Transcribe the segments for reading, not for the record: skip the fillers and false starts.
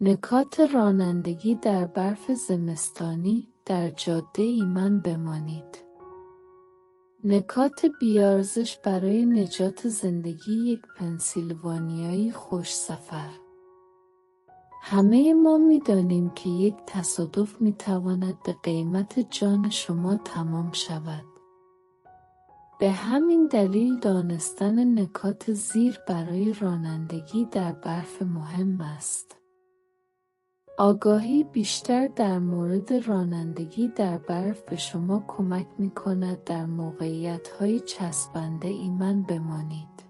نکات رانندگی در برف زمستانی در جاده ایمن بمانید. نکات بی‌ارزش برای نجات زندگی یک پنسیلوانیایی خوش سفر. همه ما می‌دانیم که یک تصادف می‌تواند به قیمت جان شما تمام شود. به همین دلیل دانستن نکات زیر برای رانندگی در برف مهم است. آگاهی بیشتر در مورد رانندگی در برف به شما کمک می‌کند در موقعیت‌های چسبنده ایمن بمانید.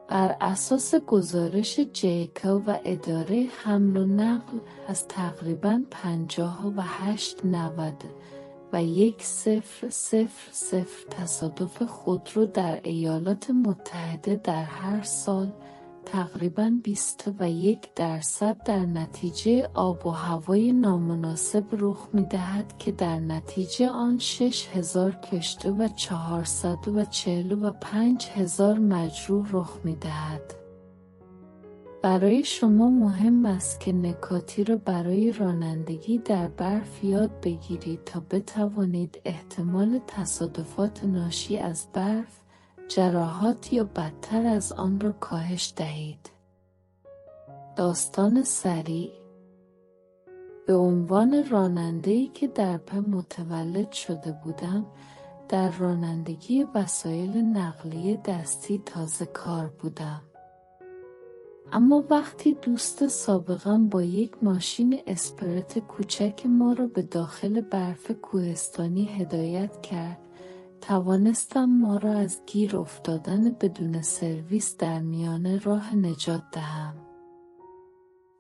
بر اساس گزارش جیکا و اداره حمل و نقل از تقریباً 58-90 و 1000 تصادف خودرو در ایالات متحده در هر سال، تقریباً 21% در نتیجه آب و هوای نامناسب رخ می‌دهد که در نتیجه آن 6000 کشته و 445,000 مجروح رخ می‌دهد. برای شما مهم است که نکاتی را برای رانندگی در برف یاد بگیرید تا بتوانید احتمال تصادفات ناشی از برف، جراحات یا بدتر از آن را کاهش دهید. داستان سریع: به عنوان راننده‌ای که در پی متولد شده بودم، در رانندگی وسایل نقلیه دستی تازه کار بودم. اما وقتی دوست سابقم با یک ماشین اسپرت کوچک ما را به داخل برف کوهستانی هدایت کرد، توانستم ما را از گیر افتادن بدون سرویس در میان راه نجات دهم.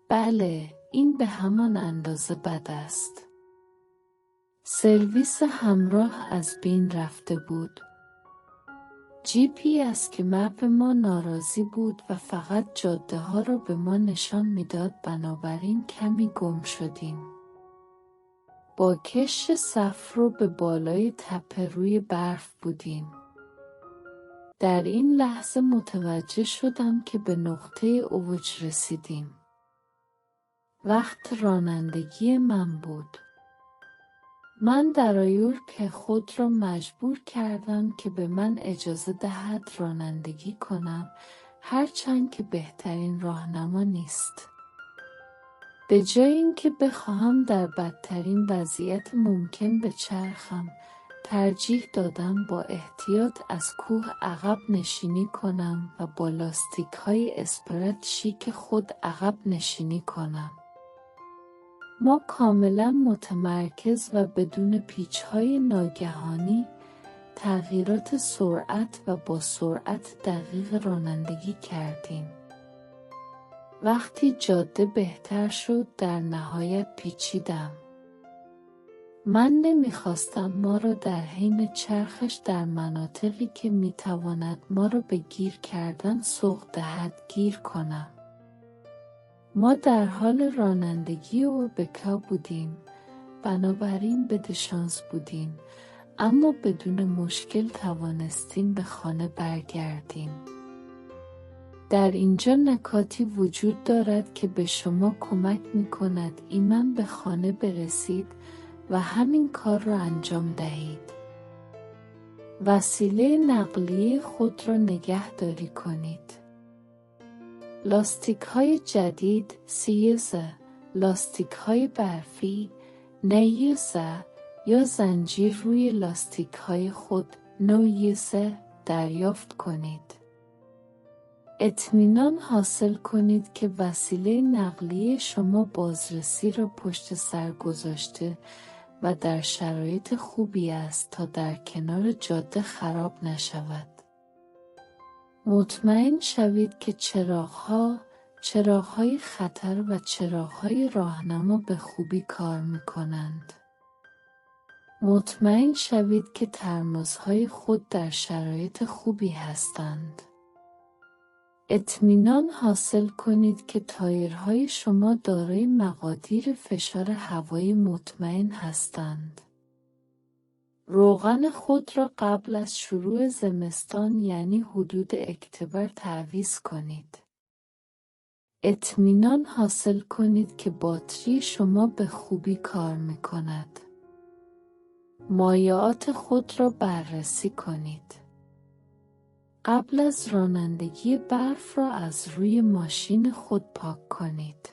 بله، این به همان اندازه بد است. سرویس همراه از بین رفته بود. GPS که مپ ما ناراضی بود و فقط جاده ها را به ما نشان میداد، بنابراین کمی گم شدیم. با کشت صف رو به بالای تپه روی برف بودیم. در این لحظه متوجه شدم که به نقطه اوج رسیدیم. وقت رانندگی من بود. من در آیورک خود را مجبور کردم که به من اجازه دهد رانندگی کنم، هرچند که بهترین راهنما نیست. به جای اینکه بخواهم در بدترین وضعیت ممکن بچرخم، ترجیح دادم با احتیاط از کوه عقب نشینی کنم و با لاستیک‌های اسپرت شیک خود عقب نشینی کنم. ما کاملا متمرکز و بدون پیچ‌های ناگهانی، تغییرات سرعت و با سرعت دقیق رانندگی کردیم. وقتی جاده بهتر شد، در نهایت پیچیدم. من نمیخواستم ما را در حین چرخش در مناطقی که میتواند ما را به گیر کردن سوق دهد گیر کنم. ما در حال رانندگی اوربکا بودیم، بنابراین بده‌شانس بودیم، اما بدون مشکل توانستیم به خانه برگردیم. در اینجا نکاتی وجود دارد که به شما کمک می‌کند ایمن به خانه برسید و همین کار را انجام دهید. وسیله نقلیه خود را نگهداری کنید. لاستیک‌های جدید سیوزه، لاستیک‌های برفی نیوزه یا زنجیر روی لاستیک‌های خود نویوزه دریافت کنید. اطمینان حاصل کنید که وسیله نقلیه شما بازرسی را پشت سر گذاشته و در شرایط خوبی است تا در کنار جاده خراب نشود. مطمئن شوید که چراغ‌های خطر و چراغ‌های راهنما به خوبی کار می‌کنند. مطمئن شوید که ترمزهای خود در شرایط خوبی هستند. اطمینان حاصل کنید که تایرهای شما دارای مقادیر فشار هوایی مطمئن هستند. روغن خود را قبل از شروع زمستان یعنی حدود اکتبر تعویض کنید. اطمینان حاصل کنید که باتری شما به خوبی کار می‌کند. مایعات خود را بررسی کنید. قبل از رانندگی برف را از روی ماشین خود پاک کنید.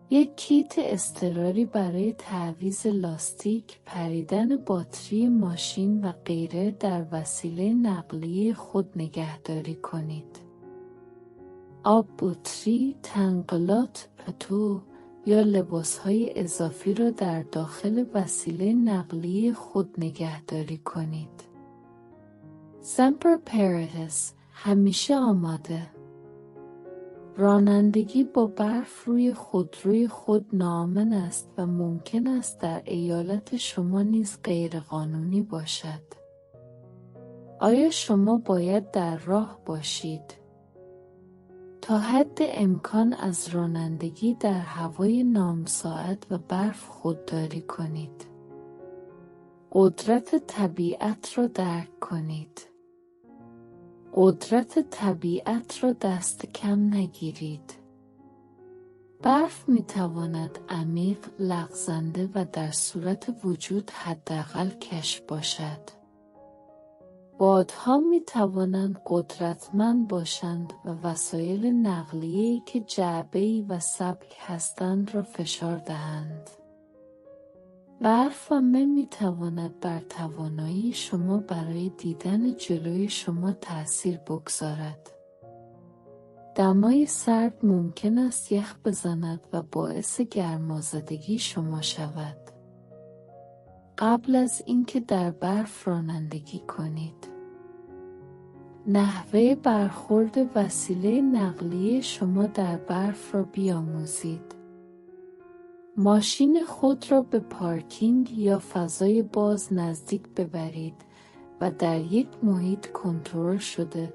یک کیت اضطراری برای تعویض لاستیک، پریدن باتری ماشین و غیره در وسیله نقلیه خود نگهداری کنید. آب بطری، تنقلات، پتو یا لباسهای اضافی را در داخل وسیله نقلیه خود نگهداری کنید. سمپر پراتس، همیشه آماده. رانندگی با برف روی خودروی خود ناامن است و ممکن است در ایالت شما نیز غیرقانونی باشد. آیا شما باید در راه باشید؟ تا حد امکان از رانندگی در هوای نامساعد و برف خودداری کنید. قدرت طبیعت را درک کنید. قدرت طبیعت را دست کم نگیرید. برف می‌تواند عمیق، لغزنده و در صورت وجود حداقل کشف باشد. بادها می‌توانند قدرتمند باشند و وسایل نقلیه‌ای که جعبه‌ای و سبک هستند را فشار دهند. برف ومه می‌تواند بر توانایی شما برای دیدن جلوی شما تأثیر بگذارد. دمای سرد ممکن است یخ بزند و باعث گرمازدگی شما شود. قبل از اینکه در برف رانندگی کنید، نحوه برخورد وسیله نقلیه شما در برف را بیاموزید. ماشین خود را به پارکینگ یا فضای باز نزدیک ببرید و در یک محیط کنترل شده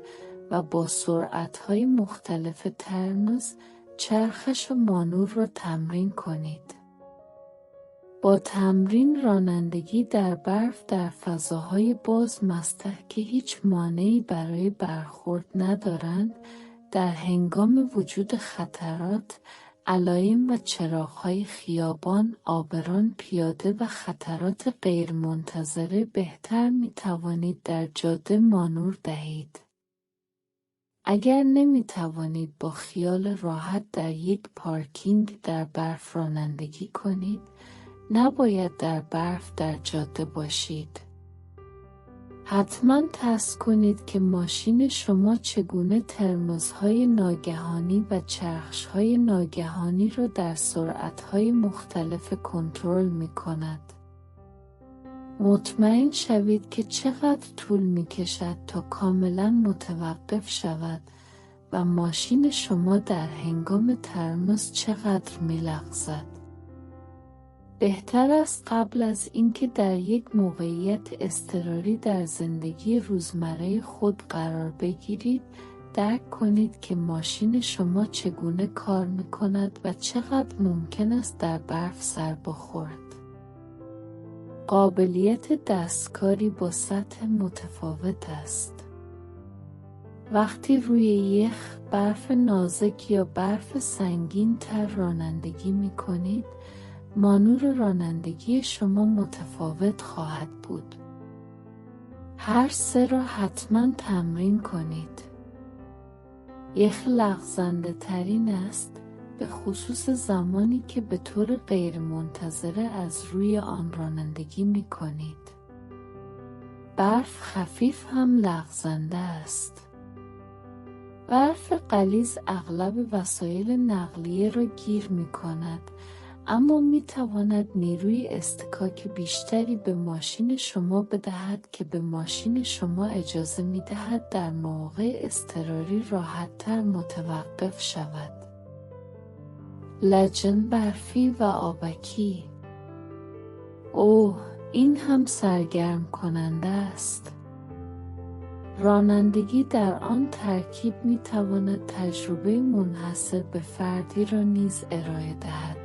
و با سرعت‌های مختلف ترمز، چرخش و مانور را تمرین کنید. با تمرین رانندگی در برف در فضاهای باز مسطح که هیچ مانعی برای برخورد ندارند، در هنگام وجود خطرات، علایم و چراغ‌های خیابان، عابران پیاده و خطرات غیرمنتظره بهتر می‌توانید در جاده مانور دهید. اگر نمی‌توانید با خیال راحت در یک پارکینگ در برف رانندگی کنید، نباید در برف در جاده باشید. حتما تست کنید که ماشین شما چگونه ترمزهای ناگهانی و چرخش‌های ناگهانی را در سرعت‌های مختلف کنترل می‌کند. مطمئن شوید که چقدر طول می‌کشد تا کاملاً متوقف شود و ماشین شما در هنگام ترمز چقدر می‌لغزد. بهتر است قبل از اینکه در یک موقعیت اضطراری در زندگی روزمره خود قرار بگیرید، درک کنید که ماشین شما چگونه کار می‌کند و چقدر ممکن است در برف سر بخورد. قابلیت دستکاری با سطح متفاوت است. وقتی روی یخ، برف نازک یا برف سنگین تر رانندگی می‌کنید، مانور رانندگی شما متفاوت خواهد بود. هر سه را حتما تمرین کنید. یخ لغزنده ترین است، به خصوص زمانی که به طور غیرمنتظره از روی آن رانندگی می کنید. برف خفیف هم لغزنده است. برف غلیظ اغلب وسایل نقلیه را گیر می کند، اما می تواند نیروی اصطکاک بیشتری به ماشین شما بدهد که به ماشین شما اجازه می دهد در مواقع اضطراری راحت‌تر متوقف شود. لجن برفی و آبکی. اوه، این هم سرگرم کننده است. رانندگی در آن ترکیب می تواند تجربه منحصر به فردی را نیز ارائه دهد.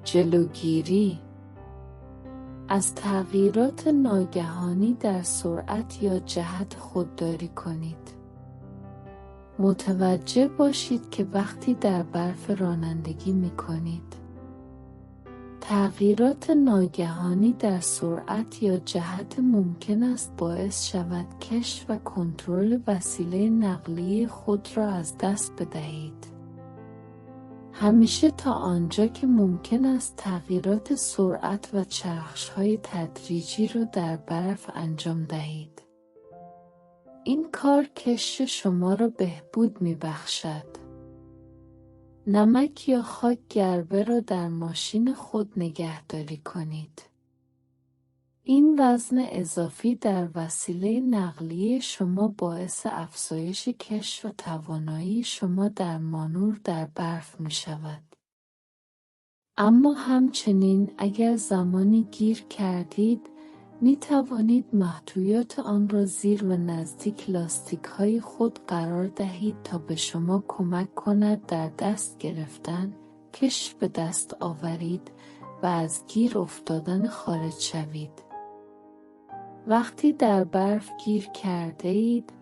جلوگیری از تغییرات ناگهانی در سرعت یا جهت خودداری کنید. متوجه باشید که وقتی در برف رانندگی می کنید، تغییرات ناگهانی در سرعت یا جهت ممکن است باعث شود کشف و کنترل وسیله نقلیه خود را از دست بدهید. همیشه تا آنجا که ممکن است تغییرات سرعت و چرخش‌های تدریجی را در برف انجام دهید. این کار کشت شما را بهبود می‌بخشد. نمک یا خاک گربه را در ماشین خود نگهداری کنید. این وزن اضافی در وسیله نقلیه شما باعث افزایش کشت و توانایی شما در مانور در برف می شود. اما همچنین اگر زمانی گیر کردید، می توانید محتویات آن را زیر و نزدیک لاستیک های خود قرار دهید تا به شما کمک کند در دست گرفتن، کشت به دست آورید و از گیر افتادن خارج شوید. وقتی در برف گیر کرده اید،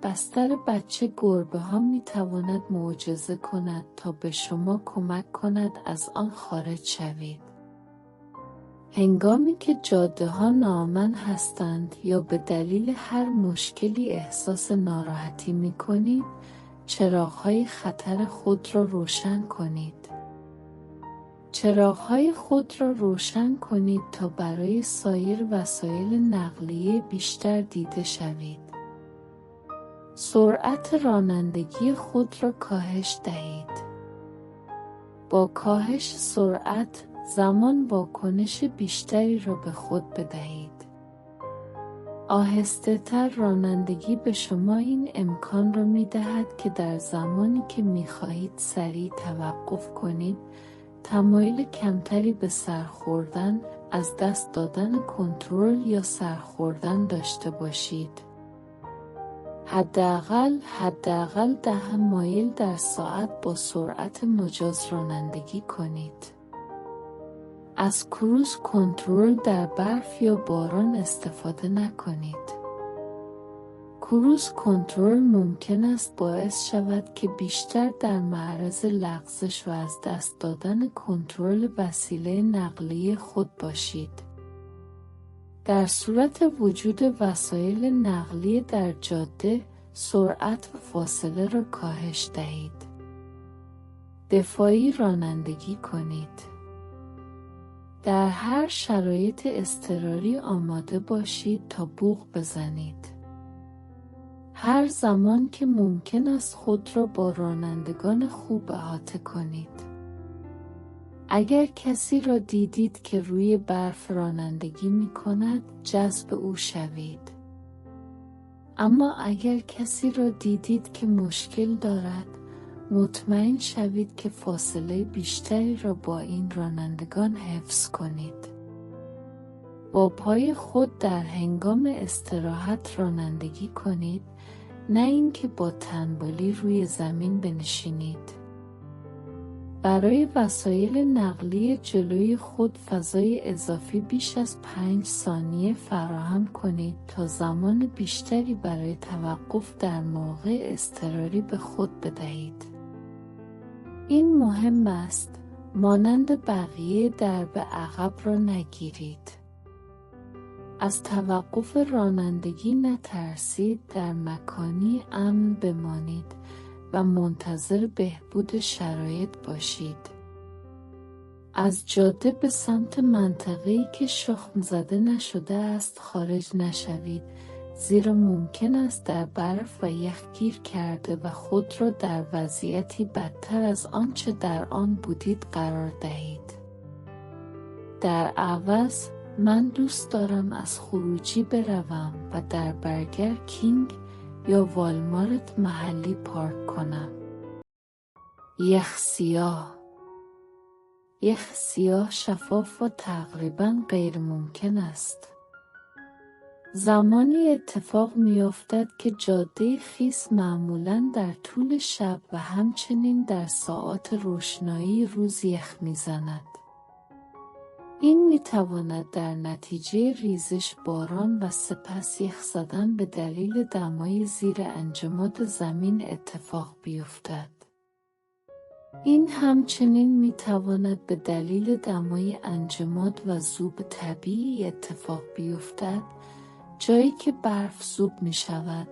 بستر بچه گربه ها می تواند معجزه کند تا به شما کمک کند از آن خارج شوید. هنگامی که جاده ها ناامن هستند یا به دلیل هر مشکلی احساس ناراحتی می کنید، چراغ‌های خطر خود را روشن کنید. چراغ‌های خود را روشن کنید تا برای سایر وسایل نقلیه بیشتر دیده شوید. سرعت رانندگی خود را کاهش دهید. با کاهش سرعت، زمان واکنش بیشتری را به خود بدهید. آهسته تر رانندگی به شما این امکان را می دهد که در زمانی که می خواهید سریع توقف کنید، تمایل کمتری به سرخوردن، از دست دادن کنترل یا سرخوردن داشته باشید. حداقل 10 مایل در ساعت با سرعت مجاز رانندگی کنید. از کروز کنترل در برف یا باران استفاده نکنید. کروز کنترل ممکن است باعث شود که بیشتر در معرض لغزش و از دست دادن کنترل وسیله نقلیه خود باشید. در صورت وجود وسایل نقلیه در جاده، سرعت و فاصله را کاهش دهید. دفاعی رانندگی کنید. در هر شرایط اضطراری آماده باشید تا بوق بزنید. هر زمان که ممکن است خود را با رانندگان خوب احاطه کنید. اگر کسی را دیدید که روی برف رانندگی می کند، جذب او شوید. اما اگر کسی را دیدید که مشکل دارد، مطمئن شوید که فاصله بیشتری را با این رانندگان حفظ کنید. با پای خود در هنگام استراحت رانندگی کنید، نه اینکه با تنبالی روی زمین بنشینید. برای وسایل نقلیه جلوی خود فضای اضافی بیش از 5 ثانیه فراهم کنید تا زمان بیشتری برای توقف در موقع اضطراری به خود بدهید. این مهم است، مانند بقیه درب عقب را نگیرید. از توقف رانندگی نترسید، در مکانی امن بمانید و منتظر بهبود شرایط باشید. از جاده به سمت منطقه‌ای که شخم زده نشده است خارج نشوید، زیرا ممکن است در برف و یخ گیر کرده و خود را در وضعیتی بدتر از آنچه در آن بودید قرار دهید. در عوض، من دوست دارم از خروجی بروم و در برگر کینگ یا والمارت محلی پارک کنم. یخ سیاه شفاف و تقریباً غیر ممکن است. زمانی اتفاق می‌افتد که جاده خیس معمولاً در طول شب و همچنین در ساعات روشنایی روز یخ می‌زند. این میتواند در نتیجه ریزش باران و سپس یخ زدن به دلیل دمای زیر انجماد زمین اتفاق بیفتد. این همچنین میتواند به دلیل دمای انجماد و ذوب طبیعی اتفاق بیفتد، جایی که برف ذوب میشود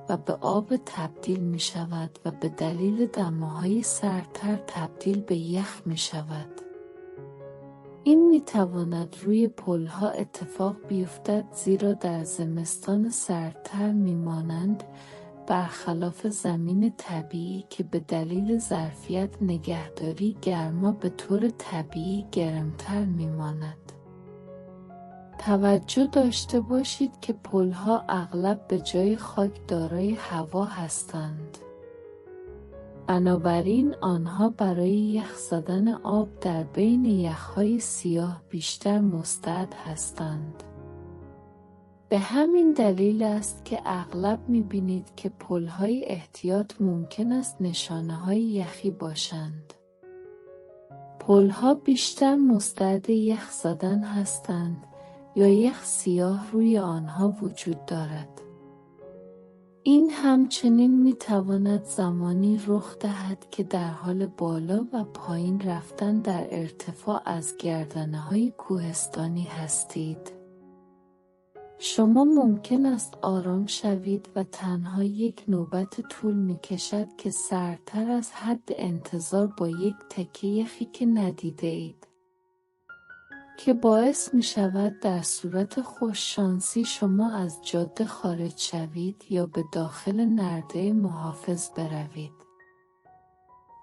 و به آب تبدیل میشود و به دلیل دماهای سردتر تبدیل به یخ میشود. این میتواند روی پلها اتفاق بیفتد زیرا در زمستان سردتر میمانند، برخلاف زمین طبیعی که به دلیل ظرفیت نگهداری گرما به طور طبیعی گرمتر میماند. توجه داشته باشید که پلها اغلب به جای خاک دارای هوا هستند. بنابراین آنها برای یخ زدن آب در بین یخهای سیاه بیشتر مستعد هستند. به همین دلیل است که اغلب می‌بینید که پل‌های احتیاط ممکن است نشانه‌های یخی باشند. پل‌ها بیشتر مستعد یخ زدن هستند یا یخ سیاه روی آنها وجود دارد. این همچنین می‌تواند زمانی رخ دهد که در حال بالا و پایین رفتن در ارتفاع از گردنه‌های کوهستانی هستید. شما ممکن است آرام شوید و تنها یک نوبت طول می‌کشد که سردتر از حد انتظار با یک تکه یخی که ندیده اید، که باعث می‌شود در صورت خوششانسی شما از جاده خارج شوید یا به داخل نرده محافظ بروید.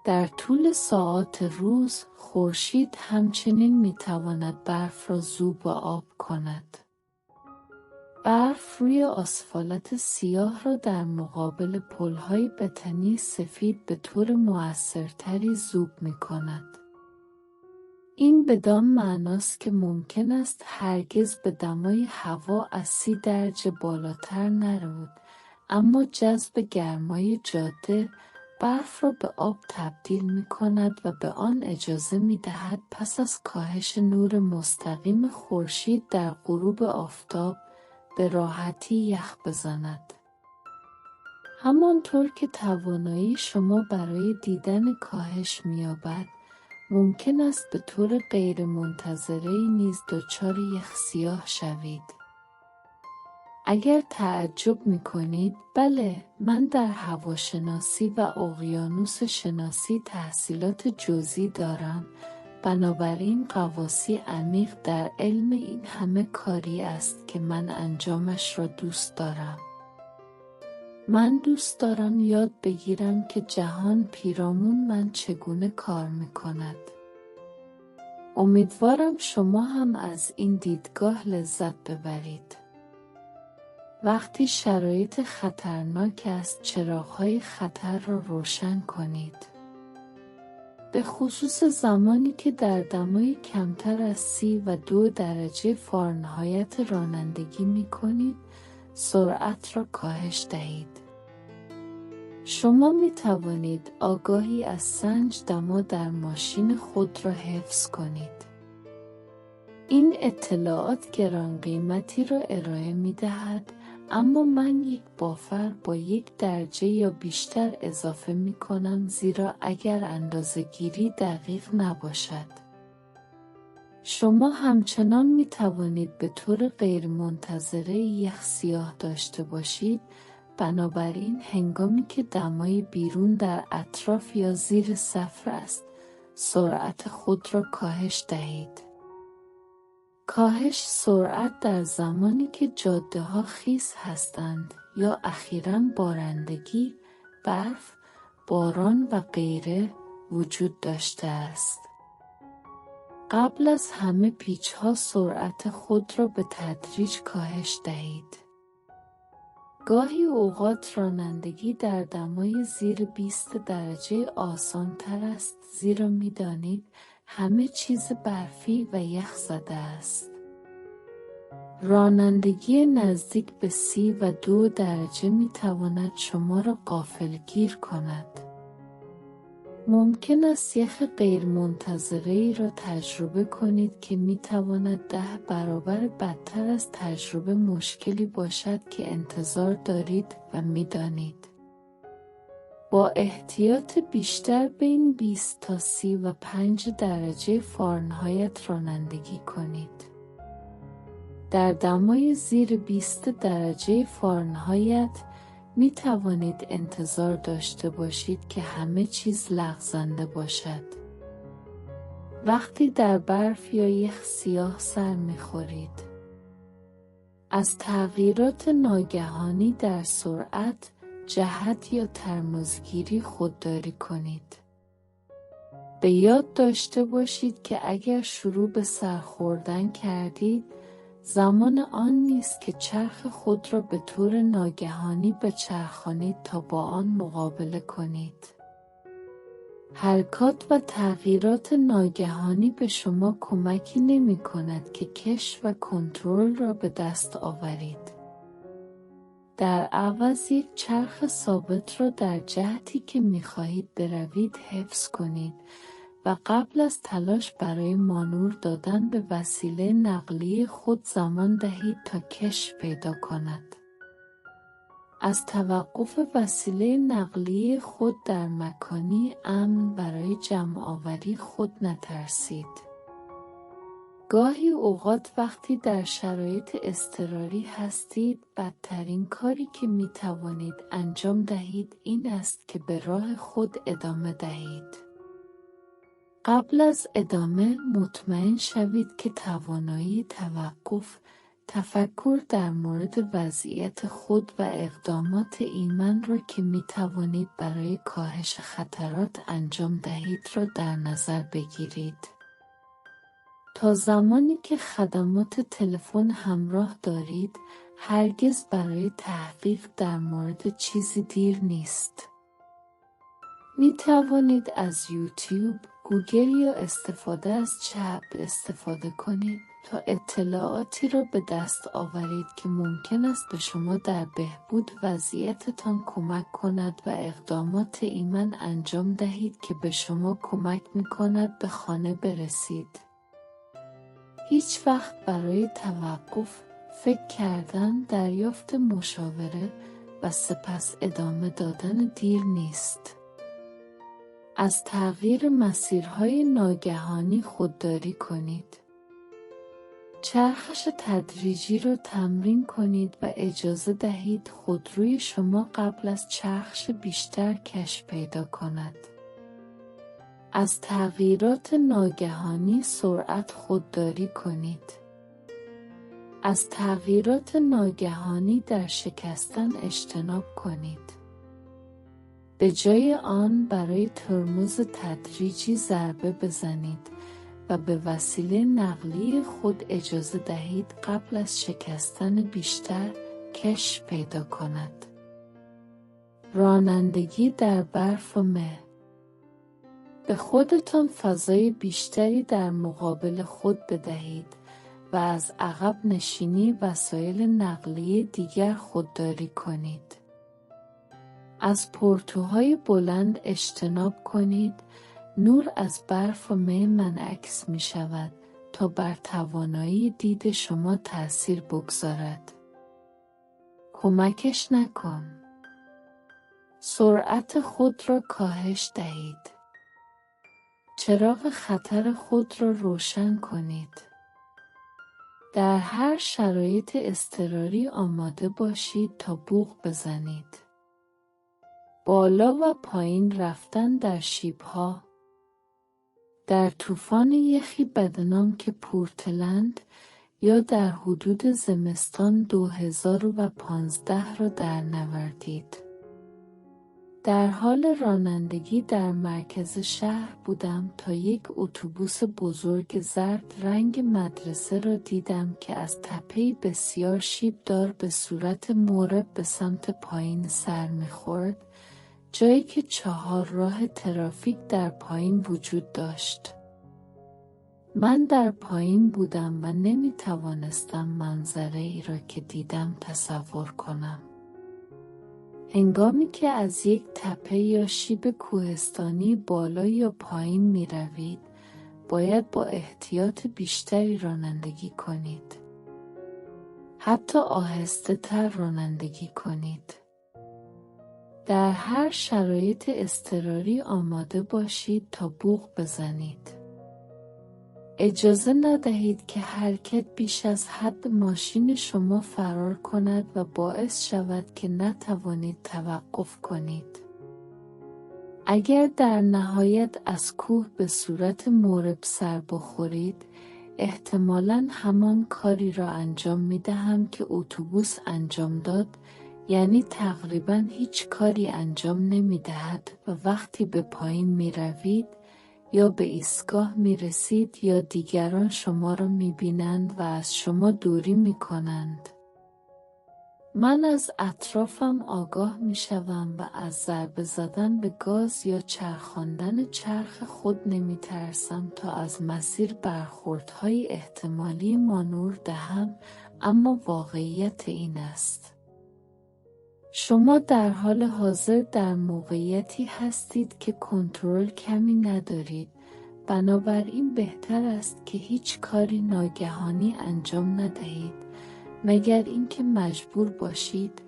در طول ساعات روز، خورشید همچنین می‌تواند برف را ذوب و آب کند. برف روی آسفالت سیاه را در مقابل پل‌های بتنی سفید به طور مؤثرتری ذوب می‌کند. این بدان معناست که ممکن است هرگز به دمای هوا از 30 درجه بالاتر نرود، اما جذب گرمای جاده برف را به آب تبدیل می‌کند و به آن اجازه می‌دهد پس از کاهش نور مستقیم خورشید در غروب آفتاب به راحتی یخ بزند. همانطور که توانایی شما برای دیدن کاهش می‌یابد، ممکن است به طور غیرمنتظره‌ای نیز دچار یخ سیاه شوید. اگر تعجب می‌کنید، بله، من در هواشناسی و اقیانوس شناسی تحصیلات جزئی دارم، بنابراین غواصی عمیق در علم این همه کاری است که من انجامش را دوست دارم. من دوست دارم یاد بگیرم که جهان پیرامون من چگونه کار می‌کند. امیدوارم شما هم از این دیدگاه لذت ببرید. وقتی شرایط خطرناک است، چراغ‌های خطر را روشن کنید. به خصوص زمانی که در دمای کمتر از 32 درجه فارنهایت رانندگی می‌کنید، سرعت را کاهش دهید. شما می توانید آگاهی از سنج دما در ماشین خود را حفظ کنید. این اطلاعات گران قیمتی را ارائه می دهد، اما من یک بافر با 1 درجه یا بیشتر اضافه می کنم، زیرا اگر اندازه‌گیری دقیق نباشد، شما همچنان می توانید به طور غیرمنتظره یخ سیاه داشته باشید. بنابراین هنگامی که دمای بیرون در اطراف یا زیر صفر است، سرعت خود را کاهش دهید. کاهش سرعت در زمانی که جاده‌ها خیس هستند یا اخیراً بارندگی، برف، باران و غیره وجود داشته است. قبل از همه پیچ‌ها سرعت خود را به تدریج کاهش دهید. گاهی اوقات رانندگی در دمای زیر 20 درجه آسان تر است، زیرا می‌دانید همه چیز برفی و یخ زده است. رانندگی نزدیک به 32 درجه می‌تواند شما را غافلگیر کند. ممکن است یخ غیرمنتظره‌ای را تجربه کنید که می‌تواند 10 برابر بدتر از تجربه مشکلی باشد که انتظار دارید و می‌دانید. با احتیاط بیشتر بین 20 تا 35 درجه فارنهایت رانندگی کنید. در دمای زیر 20 درجه فارنهایت می توانید انتظار داشته باشید که همه چیز لغزنده باشد. وقتی در برف یا یخ سیاه سر می خورید، از تغییرات ناگهانی در سرعت، جهت یا ترمزگیری خودداری کنید. به یاد داشته باشید که اگر شروع به سر خوردن کردید، زمان آن نیست که چرخ خود را به طور ناگهانی بچرخانید تا با آن مقابله کنید. حرکات و تغییرات ناگهانی به شما کمکی نمی کند که کش و کنترل را به دست آورید. در عوض یک چرخ ثابت را در جهتی که می خواهید بروید حفظ کنید و قبل از تلاش برای مانور دادن به وسیله نقلیه خود زمان دهید تا کش پیدا کند. از توقف وسیله نقلیه خود در مکانی امن برای جمع آوری خود نترسید. گاهی اوقات وقتی در شرایط اضطراری هستید، بدترین کاری که می توانید انجام دهید این است که به راه خود ادامه دهید. قبل از ادامه مطمئن شوید که توانایی توقف، تفکر در مورد وضعیت خود و اقدامات ایمن را که می توانید برای کاهش خطرات انجام دهید را در نظر بگیرید. تا زمانی که خدمات تلفن همراه دارید، هرگز برای تحقیق در مورد چیزی دیر نیست. می توانید از یوتیوب، گوگل یا استفاده از چپ استفاده کنید تا اطلاعاتی را به دست آورید که ممکن است به شما در بهبود وضعیتتان کمک کند و اقدامات ایمن انجام دهید که به شما کمک می کند به خانه برسید. هیچ وقت برای توقف، فکر کردن، دریافت مشاوره و سپس ادامه دادن دیر نیست. از تغییر مسیرهای ناگهانی خودداری کنید. چرخش تدریجی را تمرین کنید و اجازه دهید خودروی شما قبل از چرخش بیشتر کش پیدا کند. از تغییرات ناگهانی سرعت خودداری کنید. از تغییرات ناگهانی در شکستن اجتناب کنید. به جای آن برای ترمز تدریجی ضربه بزنید و به وسیله نقلیه خود اجازه دهید قبل از شکستن بیشتر کش پیدا کند. رانندگی در برف و مه. به خودتان فضای بیشتری در مقابل خود بدهید و از عقب نشینی وسایل نقلیه دیگر خودداری کنید. از پرتوهای بلند اجتناب کنید. نور از برف و مه منعکس می شود تا بر توانایی دید شما تأثیر بگذارد. کمکش نکن. سرعت خود را کاهش دهید. چراغ خطر خود را روشن کنید. در هر شرایط اضطراری آماده باشید تا بوق بزنید. بالا و پایین رفتن در شیب‌ها. در طوفان یخی بدنام که پورتلند یا در حدود زمستان 2015 را در نوردید. در حال رانندگی در مرکز شهر بودم تا یک اتوبوس بزرگ زرد رنگ مدرسه را دیدم که از تپه‌ای بسیار شیب‌دار به صورت مورب به سمت پایین سر می‌خورد، جایی که 4 راه ترافیک در پایین وجود داشت. من در پایین بودم و نمی توانستم منظره ای را که دیدم تصور کنم. هنگامی که از یک تپه یا شیب کوهستانی بالا یا پایین می روید، باید با احتیاط بیشتری رانندگی کنید. حتی آهسته تر رانندگی کنید. در هر شرایط اضطراری آماده باشید تا بوق بزنید. اجازه ندهید که حرکت بیش از حد ماشین شما فرار کند و باعث شود که نتوانید توقف کنید. اگر در نهایت از کوه به صورت مورب سر بخورید، احتمالاً همان کاری را انجام می دهم که اتوبوس انجام داد، یعنی تقریباً هیچ کاری انجام نمی دهد و وقتی به پایین می روید یا به ایستگاه می رسید یا دیگران شما را می بینند و از شما دوری می کنند. من از اطرافم آگاه می شوم و از ضربه زدن به گاز یا چرخاندن چرخ خود نمی ترسم تا از مسیر برخوردهای احتمالی مانور دهم، اما واقعیت این است. شما در حال حاضر در موقعیتی هستید که کنترل کمی ندارید، بنابراین بهتر است که هیچ کاری ناگهانی انجام ندهید مگر اینکه مجبور باشید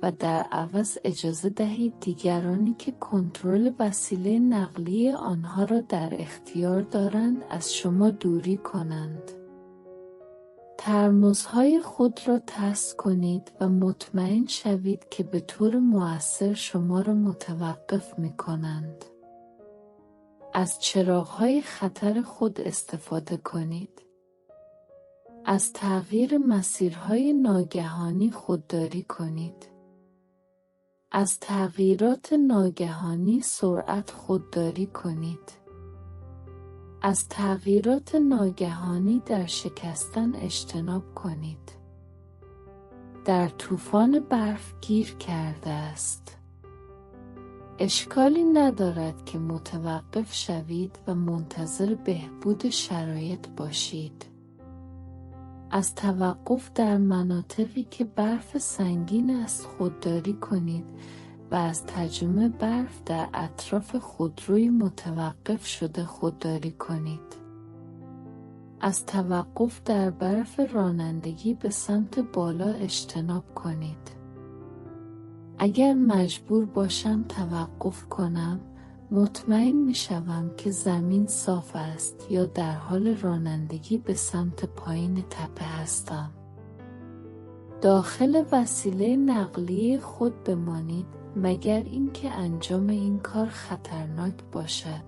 و در عوض اجازه دهید دیگرانی که کنترل وسیله نقلیه آنها را در اختیار دارند از شما دوری کنند. ترمزهای خود را تست کنید و مطمئن شوید که به طور مؤثر شما را متوقف می کنند. از چراغ‌های خطر خود استفاده کنید. از تغییر مسیرهای ناگهانی خودداری کنید. از تغییرات ناگهانی سرعت خودداری کنید. از تغییرات ناگهانی در شکستن اجتناب کنید. در طوفان برف گیر کرده است. اشکالی ندارد که متوقف شوید و منتظر بهبود شرایط باشید. از توقف در مناطقی که برف سنگین است خودداری کنید و از تجمع برف در اطراف خودروی متوقف شده خودداری کنید. از توقف در برف رانندگی به سمت بالا اجتناب کنید. اگر مجبور باشم توقف کنم، مطمئن می شوم که زمین صاف است یا در حال رانندگی به سمت پایین تپه هستم. داخل وسیله نقلیه خود بمانید مگر اینکه انجام این کار خطرناک باشد.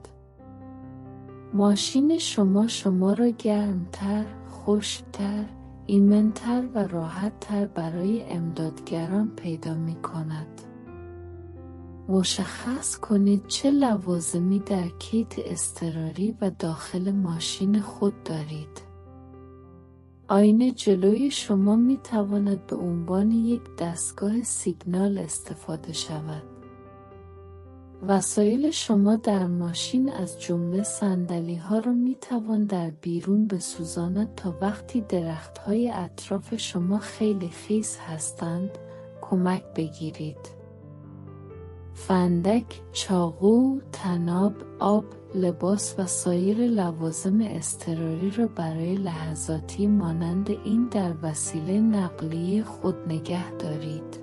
ماشین شما را گرمتر، خشکتر، ایمن‌تر و راحت‌تر برای امدادگران پیدا می کند. مشخص کنید چه لوازمی در کیت اضطراری و داخل ماشین خود دارید. آینه جلوی شما می تواند به عنوان یک دستگاه سیگنال استفاده شود. وسایل شما در ماشین از جمله صندلی‌ها را می توان در بیرون بسوزاند تا وقتی درخت‌های اطراف شما خیلی خیس هستند کمک بگیرید. فندک، چاقو، طناب، آب، لباس و سایر لوازم اضطراری را برای لحظاتی مانند این در وسیله نقلیه خود نگه دارید.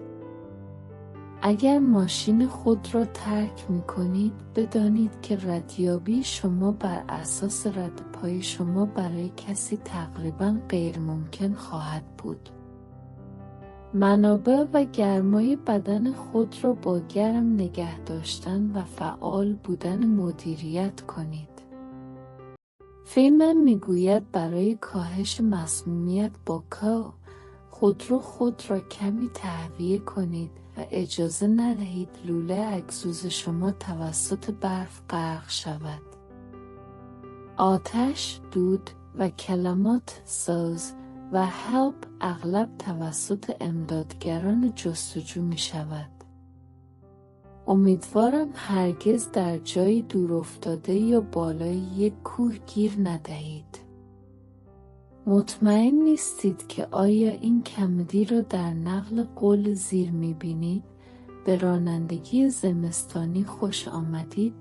اگر ماشین خود را ترک می کنید، بدانید که ردیابی شما بر اساس رد پای شما برای کسی تقریباً غیر ممکن خواهد بود. منابع و گرمای بدن خود را با گرم نگه داشتن و فعال بودن مدیریت کنید. فیمن میگوید برای کاهش مسمومیت با خودرو خود را کمی تهویه کنید و اجازه ندهید لوله اگزوز شما توسط برف غرق شود. آتش، دود و کلمات ساز و هلپ اغلب توسط امدادگران جستجو می شود. امیدوارم هرگز در جایی دورافتاده یا بالای یک کوه گیر ندهید. مطمئن نیستید که آیا این کمدی را در نقل قول زیر می بینید؟ به رانندگی زمستانی خوش آمدید،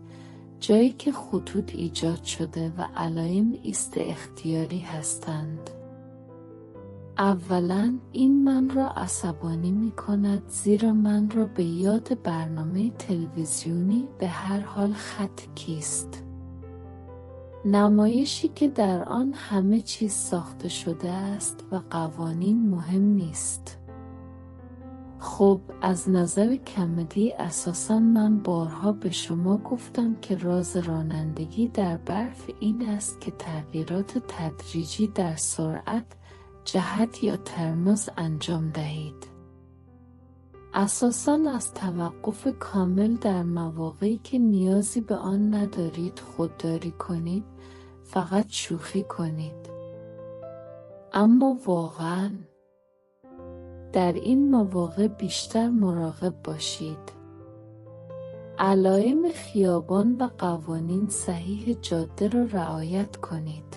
جایی که خطوط ایجاد شده و علائم ایست اختیاری هستند. اولاً این من را عصبانی می کند، زیرا من را به یاد برنامه تلویزیونی به هر حال خط کیست، نمایشی که در آن همه چیز ساخته شده است و قوانین مهم نیست. خب از نظر کمدی اساساً من بارها به شما گفتم که راز رانندگی در برف این است که تغییرات تدریجی در سرعت، جهت یا ترمز انجام دهید. اساساً از توقف کامل در مواقعی که نیازی به آن ندارید خودداری کنید، فقط شوخی کنید. اما واقعاً در این مواقع بیشتر مراقب باشید. علائم خیابان و قوانین صحیح جاده را رعایت کنید.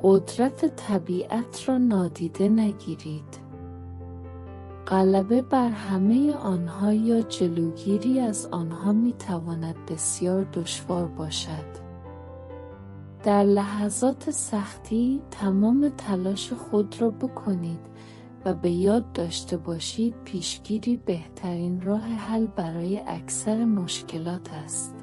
قدرت طبیعت را نادیده نگیرید. غلبه بر همه آنها یا جلوگیری از آنها می تواند بسیار دشوار باشد. در لحظات سختی تمام تلاش خود را بکنید و به یاد داشته باشید پیشگیری بهترین راه حل برای اکثر مشکلات است.